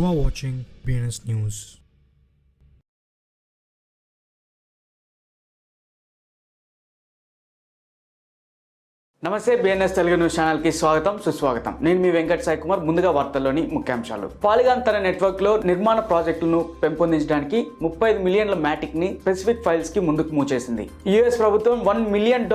You are watching BNS News. నమస్తే BNS Telugu news channel కి స్వాగతం సుస్వాగతం. నేను మీ వెంకట్ సాయి కుమార్. ముందుగా వార్తల్లోని ముఖ్యాంశాలు. పాలిగాన్ తన నెట్వర్క్ లో నిర్మాణ ప్రాజెక్టులను పెంపొందించడానికి 35 మిలియన్ల మ్యాటిక్ ని స్పెసిఫిక్ ఫైల్స్ కి ముందుకు మూవ్ చేసింది. యుఎస్ ప్రభుత్వం $1 మిలియన్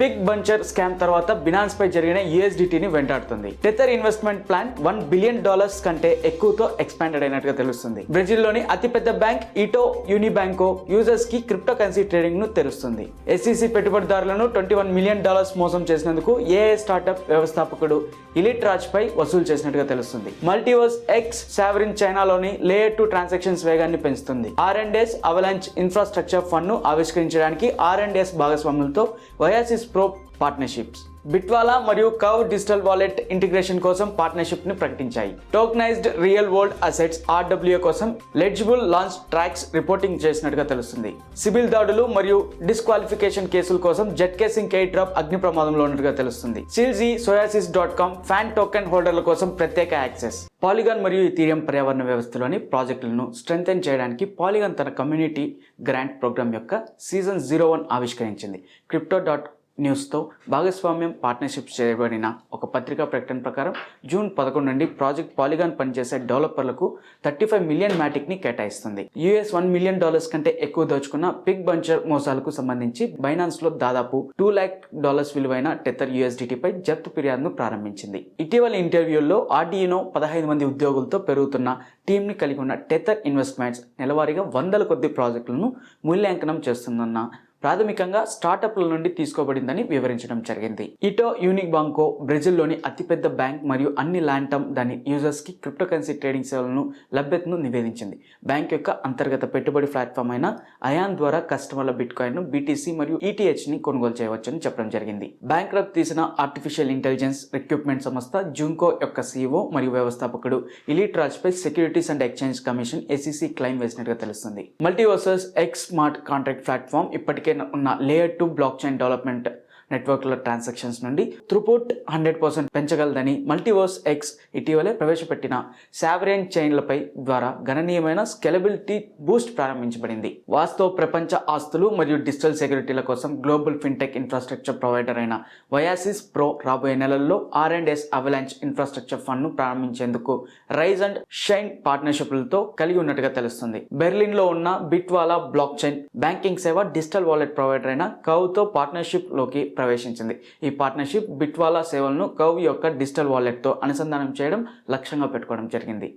పిగ్ బంచర్ స్కామ్ తర్వాత బినాన్స్ పై జరిగిన USDT ని వెంటాడుతుంది. టెథర్ ఇన్వెస్ట్మెంట్ ప్లాన్ $1 బిలియన్ కంటే ఎక్కువతో ఎక్స్పాండెడ్ అయినట్టుగా తెలుస్తుంది. బ్రెజిల్లోని అతిపెద్ద బ్యాంక్ ఈటో యూనిబ్యాంకో యూజర్స్ కి క్రిప్టో కరెన్సీ ట్రేడింగ్ ను తెరుస్తుంది. SEC పెట్టుబడిదారులను $21 మిలియన్ మోసం చేసిన AI స్టార్టప్ వ్యవస్థాపకుడు ఇలిట్ రాజ్ పై వసూలు చేసినట్టుగా తెలుస్తుంది. మల్టీవర్స్ ఎక్స్ సావరిన్ చైనాలోని లేయర్ 2 ట్రాన్సాక్షన్స్ వేగాన్ని పెంచుతుంది. R&S అవలాంచ్ ఇన్ఫ్రాస్ట్రక్చర్ ఫండ్ ను ఆవిష్కరించడానికి R&S భాగస్వాములతో వయాసిస్ ప్రో పార్ట్నర్షిప్స్. బిట్వాలా మరియు కవ్ డిజిటల్ వాలెట్ ఇంటిగ్రేషన్ కోసం పార్ట్నర్షిప్ ని ప్రకటించాయి. Tokenized real world assets RWA కోసం లెజిబుల్ లాంచ్ ట్రాక్స్ రిపోర్టింగ్ చేసినట్టుగా తెలుస్తుంది. సిబిల్ దాడులు మరియు డిస్క్వాలిఫికేషన్ కేసుల కోసం జెట్ కేసింగ్ ఎయిర్ డ్రాప్ అగ్ని ప్రమాదంలో ఉన్నట్టుగా తెలుస్తుంది. Soyasis.com ఫ్యాన్ టోకెన్ హోల్డర్ల కోసం ప్రత్యేక యాక్సెస్. పాలిగాన్ మరియు ఇథీరియం పర్యావరణ వ్యవస్థలోని ప్రాజెక్టులను స్ట్రెంథెన్ చేయడానికి పాలిగాన్ తన కమ్యూనిటీ గ్రాంట్ ప్రోగ్రామ్ యొక్క సీజన్ 01 ఆవిష్కరించింది. Crypto.News తో భాగస్వామ్యం పార్ట్నర్షిప్ చేయబడిన ఒక పత్రికా ప్రకటన ప్రకారం జూన్ 11 నుండి ప్రాజెక్ట్ పాలిగాన్ పనిచేసే డెవలపర్లకు 35 మిలియన్ మ్యాటిక్ ని కేటాయిస్తుంది. $1 మిలియన్ కంటే ఎక్కువ దోచుకున్న పిగ్ బంచర్ మోసాలకు సంబంధించి బైనాన్స్ లో దాదాపు $2 lakh విలువైన టెథర్ USDT పై జప్తు ఫిర్యాదును ప్రారంభించింది. ఇటీవల ఇంటర్వ్యూల్లో ఆర్డినో 15 మంది ఉద్యోగులతో పెరుగుతున్న టీమ్ ని కలిగి ఉన్న టెథర్ ఇన్వెస్ట్మెంట్స్ నెలవారీగా వందల కొద్ది ప్రాజెక్టులను మూల్యాంకనం చేస్తుందన్న ప్రాథమికంగా స్టార్టప్ల నుండి తీసుకోబడిందని వివరించడం జరిగింది. ఈటో యూనిబ్యాంకో బ్రెజిల్లోని అతిపెద్ద బ్యాంక్ మరియు అన్ని లాంటమ్ దాని యూజర్స్ కి క్రిప్టో కరెన్సీ ట్రేడింగ్ సేవలను లభ్యతను నివేదించింది. బ్యాంక్ యొక్క అంతర్గత పెట్టుబడి ప్లాట్ఫామ్ అయిన అయాన్ ద్వారా కస్టమర్ల బిట్కాయిన్ ను BTC మరియు ETH ని కొనుగోలు చేయవచ్చని చెప్పడం జరిగింది. బ్యాంక్ రప్ తీసిన ఆర్టిఫిషియల్ ఇంటెలిజెన్స్ రిక్రూట్మెంట్ సంస్థ జుంకో యొక్క CEO మరియు వ్యవస్థాపకుడు ఇలిట్ రాజ్ పై securities and exchange commission SEC claim వేసినట్టుగా తెలుస్తుంది. MultiversX smart contract platform ఇప్పటికే ఉన్న లేయర్ 2 బ్లాక్ చైన్ డెవలప్మెంట్ నెట్వర్క్ల ట్రాన్సాక్షన్స్ నుండి త్రూపుట్ 100% పెంచగలదని మల్టీవర్స్ ఎక్స్ ఇటీవలే ప్రవేశపెట్టిన సావరెన్ చైన్లపై ద్వారా గణనీయమైన స్కేలబిలిటీ బూస్ట్ ప్రారంభించబడింది. వాస్తవ ప్రపంచ ఆస్తులు మరియు డిజిటల్ సెక్యూరిటీల కోసం గ్లోబల్ ఫిన్టెక్ ఇన్ఫ్రాస్ట్రక్చర్ ప్రొవైడర్ అయిన వయాసిస్ ప్రో రాబోయే నెలల్లో R&S అవలాంచ్ ఇన్ఫ్రాస్ట్రక్చర్ ఫండ్ ను ప్రారంభించేందుకు రైజ్ అండ్ షైన్ పార్ట్నర్షిప్లతో కలిగి ఉన్నట్టుగా తెలుస్తుంది. బెర్లిన్ లో ఉన్న బిట్వాలా బ్లాక్ చైన్ బ్యాంకింగ్ సేవ డిజిటల్ వాలెట్ ప్రొవైడర్ అయిన కవ్ తో పార్ట్నర్షిప్ లోకి ప్రవేశించింది. ఈ పార్ట్నర్షిప్ బిట్వాలా సేవలను కవ్ యొక్క డిజిటల్ వాలెట్ తో అనుసంధానం చేయడం లక్ష్యంగా పెట్టుకోవడం జరిగింది.